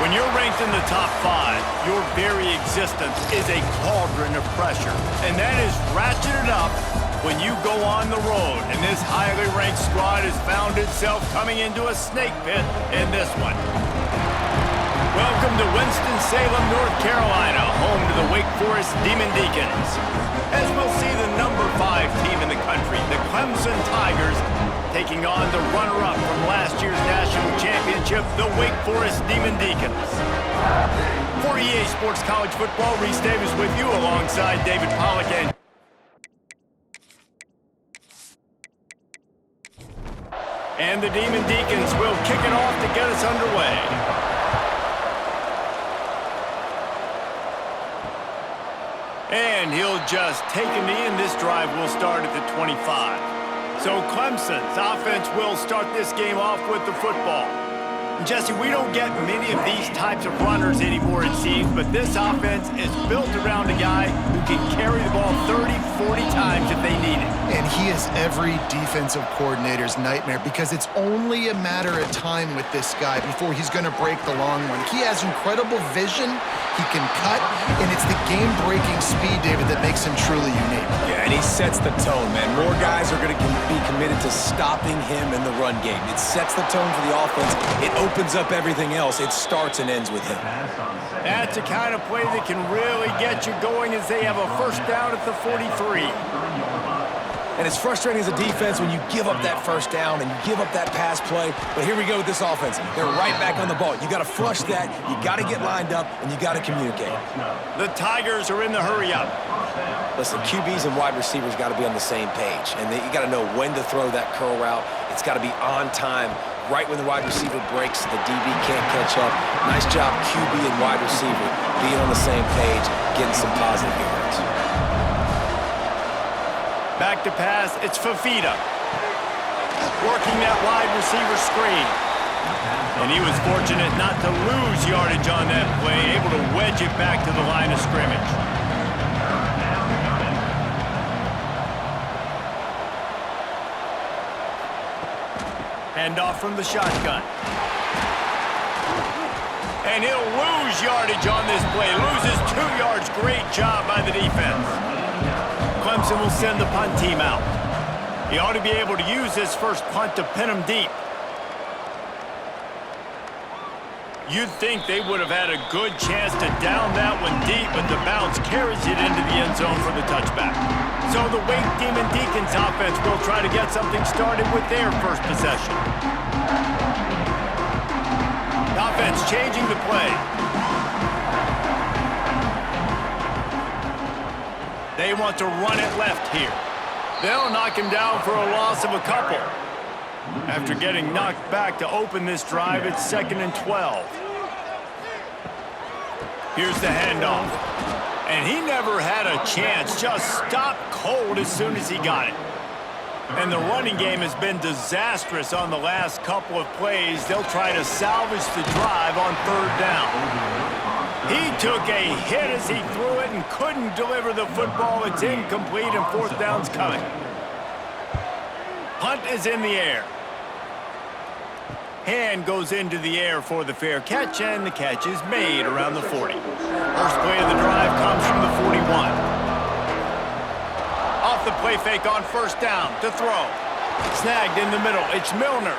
When you're ranked in the top 5, your very existence is a cauldron of pressure. And that is ratcheted up when you go on the road. And this highly ranked squad has found itself coming into a snake pit in this one. Welcome to Winston-Salem, North Carolina, home to the Wake Forest Demon Deacons. As we'll see the number 5 team in the country, the Clemson Tigers, taking on the runner-up from last year's national championship, the Wake Forest Demon Deacons. For EA Sports College Football, Reese Davis with you alongside David Pollack. And the Demon Deacons will kick it off to get us underway. And he'll just take a knee, and this drive will start at the 25. So Clemson's offense will start this game off with the football. Jesse, we don't get many of these types of runners anymore, it seems, but this offense is built around a guy who can carry the ball 30, 40 times if they need it. And he is every defensive coordinator's nightmare because it's only a matter of time with this guy before he's going to break the long one. He has incredible vision, he can cut, and it's the game-breaking speed, David, that makes him truly unique. Yeah, and he sets the tone, man. More guys are going to be committed to stopping him in the run game. It sets the tone for the offense. It opens up everything else. It starts and ends with him. That's the kind of play that can really get you going as they have a first down at the 43. And it's frustrating as a defense when you give up that first down and you give up that pass play. But here we go with this offense. They're right back on the ball. You got to flush that, you got to get lined up, and you got to communicate. The Tigers are in the hurry up. Listen, QBs and wide receivers got to be on the same page. And you got to know when to throw that curl route. It's got to be on time. Right when the wide receiver breaks, the DB can't catch up. Nice job, QB and wide receiver, being on the same page, getting some positive yards. Back to pass, it's Fafita. Working that wide receiver screen. And he was fortunate not to lose yardage on that play, able to wedge it back to the line of scrimmage. Handoff from the shotgun. And he'll lose yardage on this play. Loses 2 yards. Great job by the defense. Clemson will send the punt team out. He ought to be able to use this first punt to pin him deep. You'd think they would have had a good chance to down that one deep, but the bounce carries it into the end zone for the touchback. So the Wake Demon Deacons offense will try to get something started with their first possession. The offense changing the play. They want to run it left here. They'll knock him down for a loss of a couple. After getting knocked back to open this drive, it's 2nd and 12. Here's the handoff. And he never had a chance. Just stopped cold as soon as he got it. And the running game has been disastrous on the last couple of plays. They'll try to salvage the drive on 3rd down. He took a hit as he threw it and couldn't deliver the football. It's incomplete and 4th down's coming. Punt is in the air. Hand goes into the air for the fair catch, and the catch is made around the 40. First play of the drive comes from the 41. Off the play fake on 1st down to throw. Snagged in the middle. It's Milner.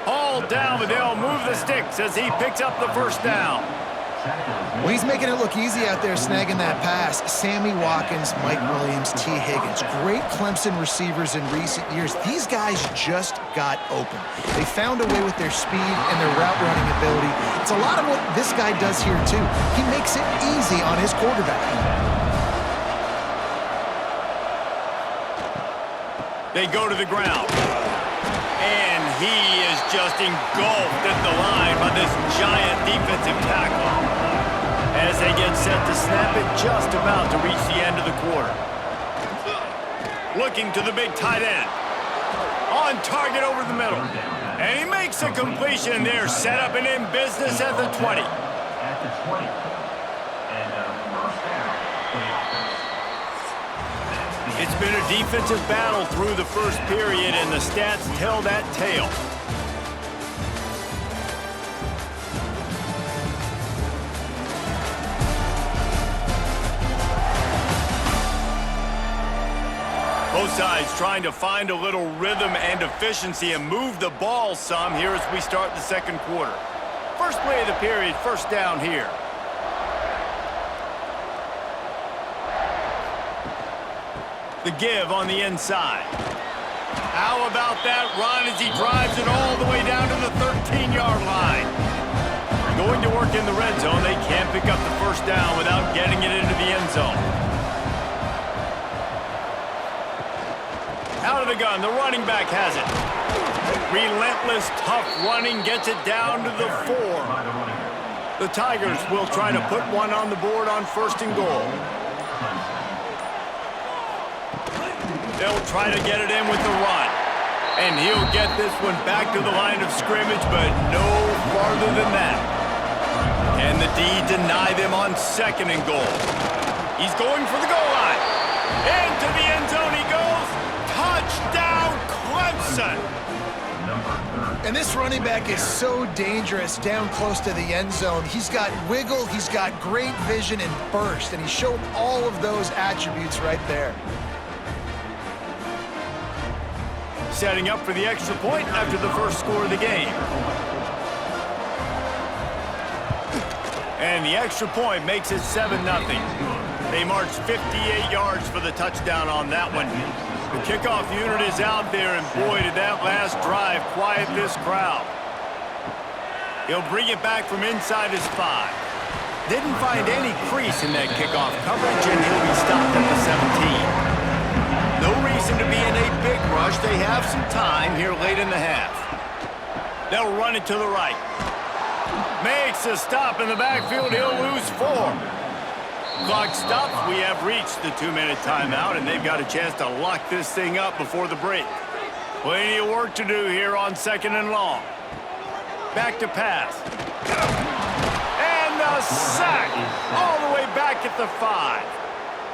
Hauled down, but they'll move the sticks as he picks up the 1st down. Well, he's making it look easy out there snagging that pass. Sammy Watkins, Mike Williams, T. Higgins. Great Clemson receivers in recent years. These guys just got open. They found a way with their speed and their route running ability. It's a lot of what this guy does here, too. He makes it easy on his quarterback. They go to the ground. And he is just engulfed at the line by this giant defensive tackle. As they get set to snap it, just about to reach the end of the quarter. Looking to the big tight end. On target over the middle. And he makes a completion there, set up and in business at the 20. It's been a defensive battle through the first period, and the stats tell that tale. sides trying to find a little rhythm and efficiency and move the ball some here as we start the second quarter. First play of the period, first down here. The give on the inside. How about that run as he drives it all the way down to the 13-yard line? Going to work in the red zone. They can't pick up the first down without getting it into the end zone. Out of the gun, the running back has it. Relentless, tough running gets it down to the 4. The Tigers will try to put one on the board on first and goal. They'll try to get it in with the run. And he'll get this one back to the line of scrimmage, but no farther than that. And the D deny them on second and goal. He's going for the goal line. Into the end zone he goes. Touchdown, Clemson. And this running back is so dangerous down close to the end zone. He's got wiggle, he's got great vision and burst, and he showed all of those attributes right there. Setting up for the extra point after the first score of the game. And the extra point makes it 7-0. They march 58 yards for the touchdown on that one. The kickoff unit is out there, and boy, did that last drive quiet this crowd. He'll bring it back from inside his 5. Didn't find any crease in that kickoff coverage, and he'll be stopped at the 17. No reason to be in a big rush. They have some time here late in the half. They'll run it to the right. Makes a stop in the backfield. He'll lose 4. Clock stops. We have reached the 2-minute timeout, and they've got a chance to lock this thing up before the break. Plenty of work to do here on second and long. Back to pass. And the sack all the way back at the 5.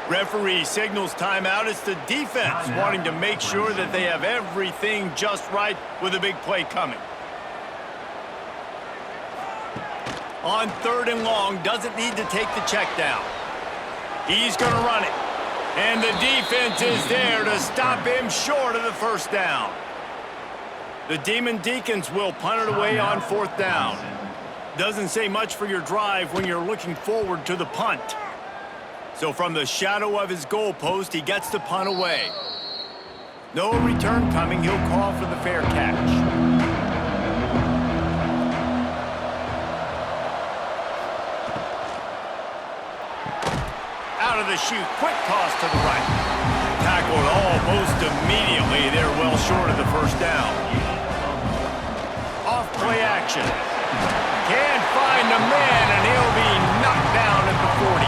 Referee signals timeout. It's the defense wanting to make sure that they have everything just right with a big play coming. On third and long, doesn't need to take the check down. He's going to run it. And the defense is there to stop him short of the first down. The Demon Deacons will punt it away on fourth down. Doesn't say much for your drive when you're looking forward to the punt. So from the shadow of his goalpost, he gets the punt away. No return coming. He'll call for the fair catch. Out of the chute, quick toss to the right. Tackled almost immediately. They're well short of the first down. Off play action. Can't find a man, and he'll be knocked down at the 40.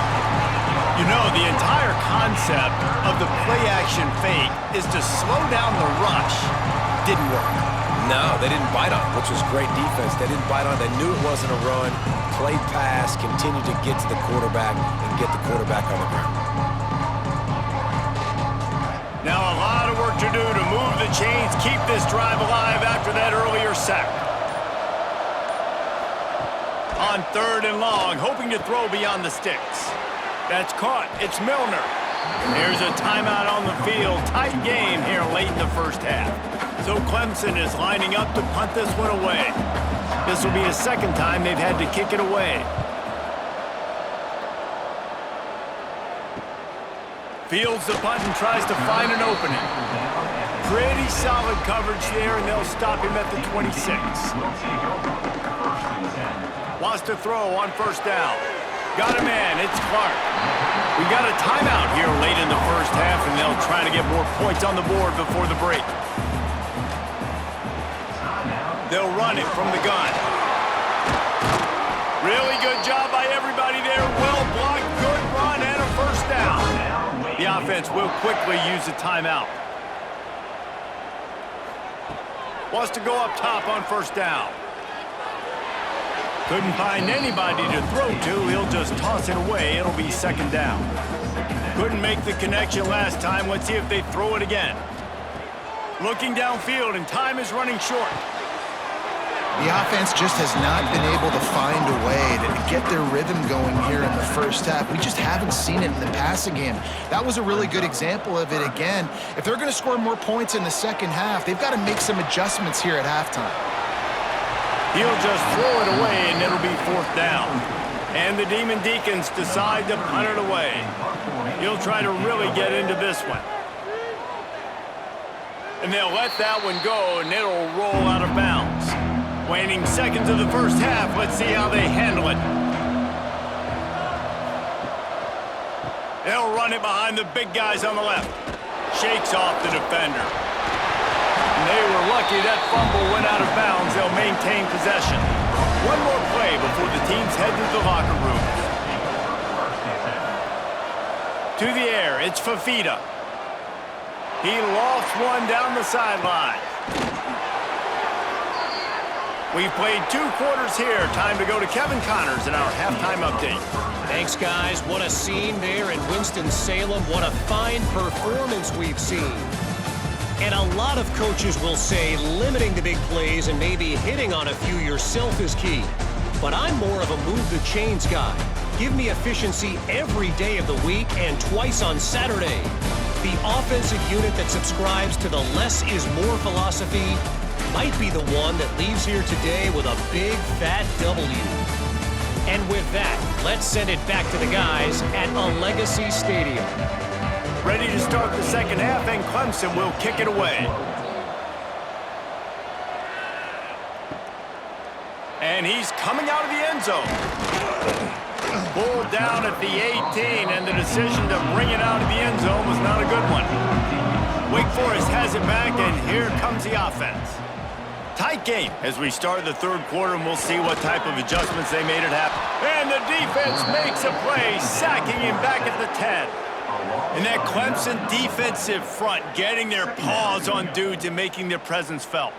You know, the entire concept of the play-action fake is to slow down the rush. Didn't work. No, they didn't bite on it, which was great defense. They didn't bite on it. They knew it wasn't a run. Played pass, continued to get to the quarterback and get the quarterback on the ground. Now a lot of work to do to move the chains, keep this drive alive after that earlier sack. On third and long, hoping to throw beyond the sticks. That's caught. It's Milner. There's a timeout on the field. Tight game here late in the first half. So Clemson is lining up to punt this one away. This will be the second time they've had to kick it away. Fields the punt and tries to find an opening. Pretty solid coverage there, and they'll stop him at the 26. Wants to throw on first down. Got a man. It's Clark. We got a timeout here late in the first half, and they'll try to get more points on the board before the break. They'll run it from the gun. Really good job by everybody there. Well blocked, good run, and a first down. The offense will quickly use a timeout. Wants to go up top on first down. Couldn't find anybody to throw to. He'll just toss it away. It'll be second down. Couldn't make the connection last time. Let's see if they throw it again. Looking downfield, and time is running short. The offense just has not been able to find a way to get their rhythm going here in the first half. We just haven't seen it in the passing game. That was a really good example of it again. If they're going to score more points in the second half, they've got to make some adjustments here at halftime. He'll just throw it away, and it'll be 4th down. And the Demon Deacons decide to punt it away. He'll try to really get into this one. And they'll let that one go, and it'll roll out of bounds. Waning seconds of the first half. Let's see how they handle it. They'll run it behind the big guys on the left. Shakes off the defender. And they were lucky that fumble went out of bounds. They'll maintain possession. One more play before the teams head to the locker rooms. To the air, it's Fafita. He lofts one down the sideline. We've played 2 quarters here. Time to go to Kevin Connors in our halftime update. Thanks, guys. What a scene there in Winston-Salem. What a fine performance we've seen. And a lot of coaches will say limiting the big plays and maybe hitting on a few yourself is key. But I'm more of a move the chains guy. Give me efficiency every day of the week and twice on Saturday. The offensive unit that subscribes to the less is more philosophy might be the one that leaves here today with a big fat W. And with that, let's send it back to the guys at a Legacy Stadium. Ready to start the second half, and Clemson will kick it away. And he's coming out of the end zone. Pulled down at the 18, and the decision to bring it out of the end zone was not a good one. Wake Forest has it back, and here comes the offense. Tight game as we start the third quarter, and we'll see what type of adjustments they made it happen. And the defense makes a play, sacking him back at the 10. And that Clemson defensive front getting their paws on dudes and making their presence felt.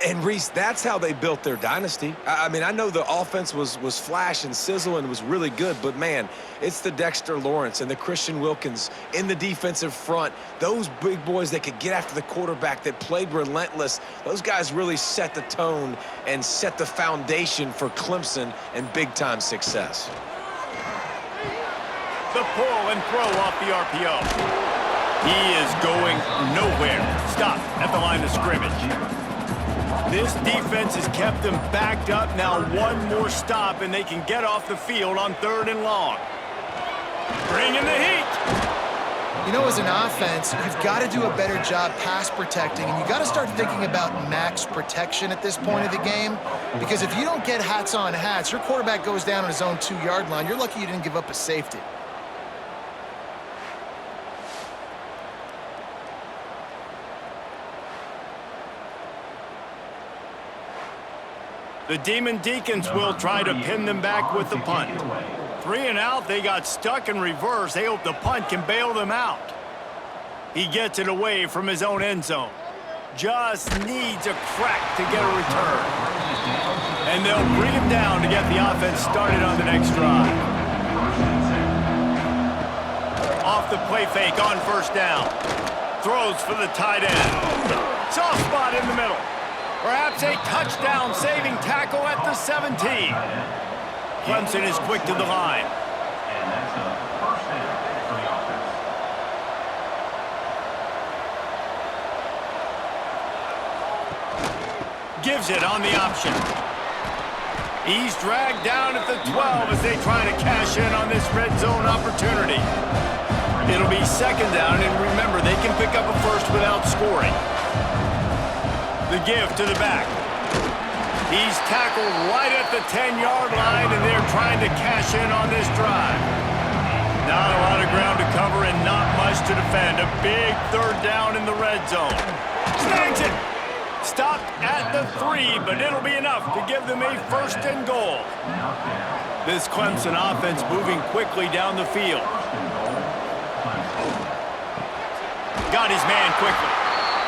And, Reese, that's how they built their dynasty. I mean, I know the offense was flash and sizzle and was really good, but, man, it's the Dexter Lawrence and the Christian Wilkins in the defensive front. Those big boys that could get after the quarterback, that played relentless, those guys really set the tone and set the foundation for Clemson and big-time success. The pull and throw off the RPO. He is going nowhere. Stop at the line of scrimmage. This defense has kept them backed up. Now one more stop, and they can get off the field on 3rd and long. Bringing the heat. You know, as an offense, you've got to do a better job pass protecting, and you got to start thinking about max protection at this point of the game, because if you don't get hats on hats, your quarterback goes down on his own 2-yard line. You're lucky you didn't give up a safety. The Demon Deacons will try to pin them back with the punt. 3 and out, they got stuck in reverse. They hope the punt can bail them out. He gets it away from his own end zone. Just needs a crack to get a return. And they'll bring him down to get the offense started on the next drive. Off the play fake on 1st down. Throws for the tight end. Soft spot in the middle. Perhaps a touchdown-saving tackle at the 17. Clemson is quick to the line. Gives it on the option. He's dragged down at the 12 as they try to cash in on this red zone opportunity. It'll be 2nd down, and remember, they can pick up a first without scoring. The give to the back. He's tackled right at the 10-yard line, and they're trying to cash in on this drive. Not a lot of ground to cover and not much to defend. A big 3rd down in the red zone. Snags it. Stopped at the 3, but it'll be enough to give them a 1st and goal. This Clemson offense moving quickly down the field. Got his man quickly.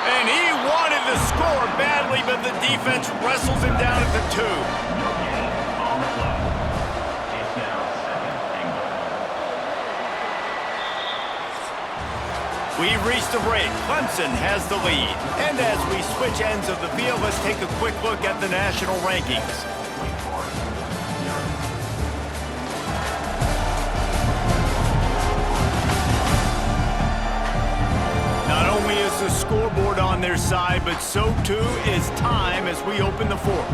And he wanted to score badly, but the defense wrestles him down at the 2. We've reached the break. Clemson has the lead. And as we switch ends of the field, let's take a quick look at the national rankings. their side, but so too is time as we open the fourth.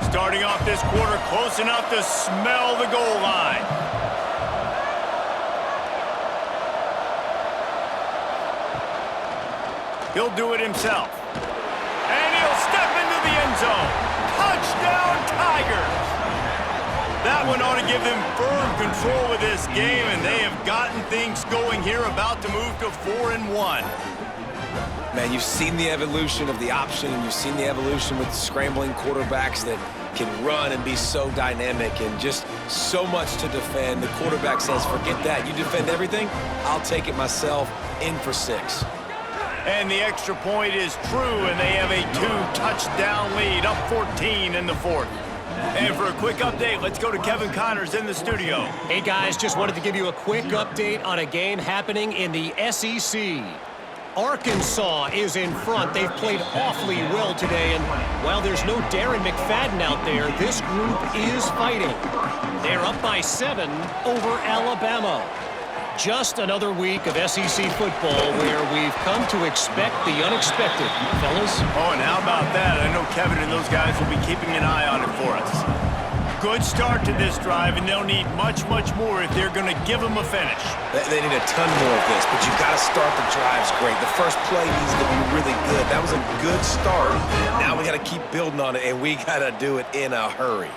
Starting off this quarter close enough to smell the goal line. He'll do it himself. And he'll step into the end zone. Touchdown, Tigers! That one ought to give them firm control of this game, and they have gotten things going here, about to move to 4-1. Man, you've seen the evolution of the option, and you've seen the evolution with scrambling quarterbacks that can run and be so dynamic and just so much to defend. The quarterback says, forget that. You defend everything, I'll take it myself. In for 6. And the extra point is true, and they have a 2-touchdown lead, up 14 in the fourth. And for a quick update, let's go to Kevin Connors in the studio. Hey, guys, just wanted to give you a quick update on a game happening in the SEC. Arkansas is in front. They've played awfully well today, and while there's no Darren McFadden out there, this group is fighting. They're up by 7 over Alabama. Just another week of SEC football where we've come to expect the unexpected, fellas. Oh, and how about that? I know Kevin and those guys will be keeping an eye on it for us. Good start to this drive, and they'll need much, much more if they're going to give them a finish. They need a ton more of this, but you've got to start the drives great. The first play needs to be really good. That was a good start. Now we got to keep building on it, and we got to do it in a hurry.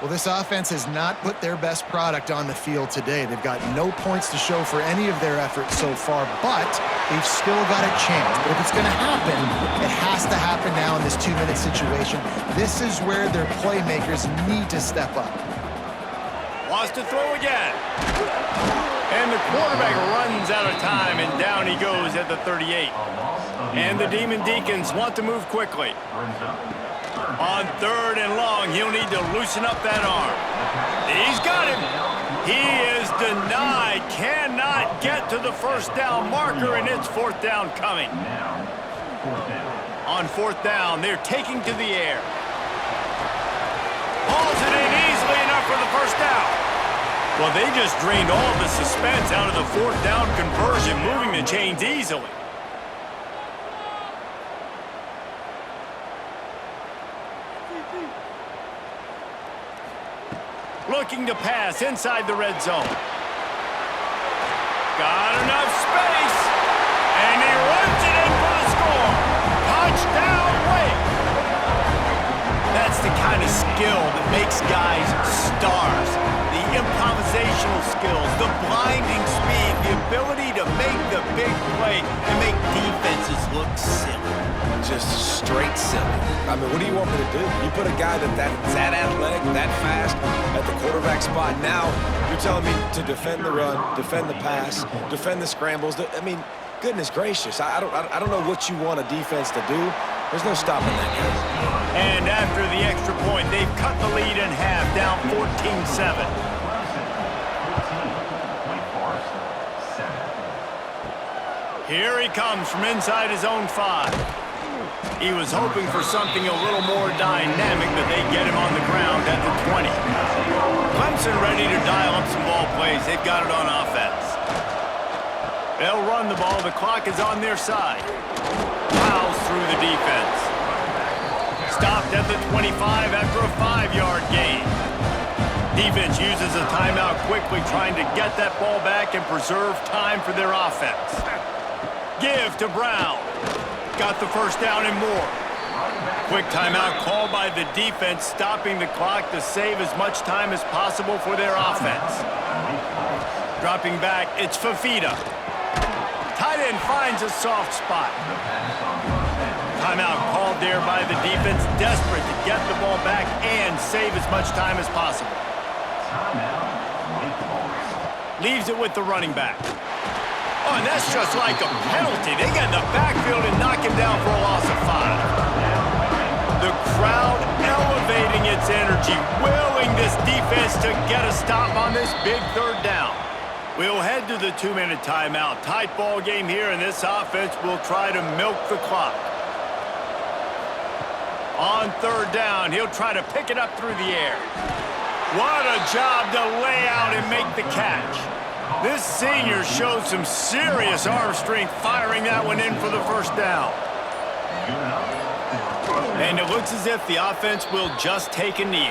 Well, this offense has not put their best product on the field today. They've got no points to show for any of their efforts so far, but they've still got a chance. But if it's going to happen, it has to happen now in this 2-minute situation. This is where their playmakers need to step up. Wants to throw again. And the quarterback runs out of time, and down he goes at the 38. And the Demon Deacons want to move quickly. On 3rd and long, he'll need to loosen up that arm. He's got him. He is denied. Cannot get to the first down marker, and it's 4th down coming. On 4th down, they're taking to the air. Hauls it in easily enough for the first down. Well, they just drained all the suspense out of the 4th down conversion, moving the chains easily. Looking to pass inside the red zone. Got enough space. And he runs it in for the score. Touchdown, Wake. That's the kind of skill that makes guys stars. The improvisational skills, the blinding speed, the ability to make the big play and make defenses look silly. Just straight silly. I mean, what do you want me to do? You put a guy that's that athletic, that fast at the quarterback spot. Now you're telling me to defend the run, defend the pass, defend the scrambles. I mean, goodness gracious. I don't know what you want a defense to do. There's no stopping that guy. And after the extra point, they've cut the lead in half, down 14-7. Here he comes from inside his own 5. He was hoping for something a little more dynamic, but they get him on the ground at the 20. Clemson ready to dial up some ball plays. They've got it on offense. They'll run the ball. The clock is on their side. Plows through the defense. Stopped at the 25 after a 5-yard gain. Defense uses a timeout quickly, trying to get that ball back and preserve time for their offense. Give to Brown. Got the first down and more. Quick timeout called by the defense, stopping the clock to save as much time as possible for their offense. Dropping back, it's Fafita. Tight end finds a soft spot. Timeout called there by the defense, desperate to get the ball back and save as much time as possible. Leaves it with the running back. Oh, and that's just like a penalty. They get in the backfield and knock him down for a loss of 5. The crowd elevating its energy, willing this defense to get a stop on this big 3rd down. We'll head to the 2-minute timeout. Tight ball game here, and this offense will try to milk the clock. On 3rd down, he'll try to pick it up through the air. What a job to lay out and make the catch. This senior showed some serious arm strength firing that one in for the first down. And it looks as if the offense will just take a knee.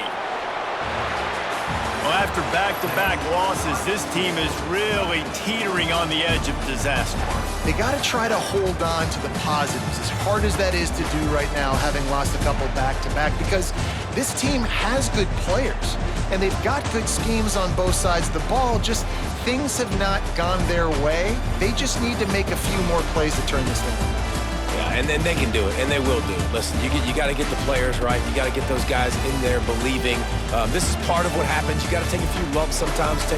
Well, after back-to-back losses, this team is really teetering on the edge of disaster. They got to try to hold on to the positives, as hard as that is to do right now, having lost a couple back-to-back, because this team has good players, and they've got good schemes on both sides of the ball. Just things have not gone their way. They just need to make a few more plays to turn this thing around. Yeah, and then they can do it, and they will do it. Listen, you got to get the players right. You got to get those guys in there believing. This is part of what happens. You got to take a few lumps sometimes, take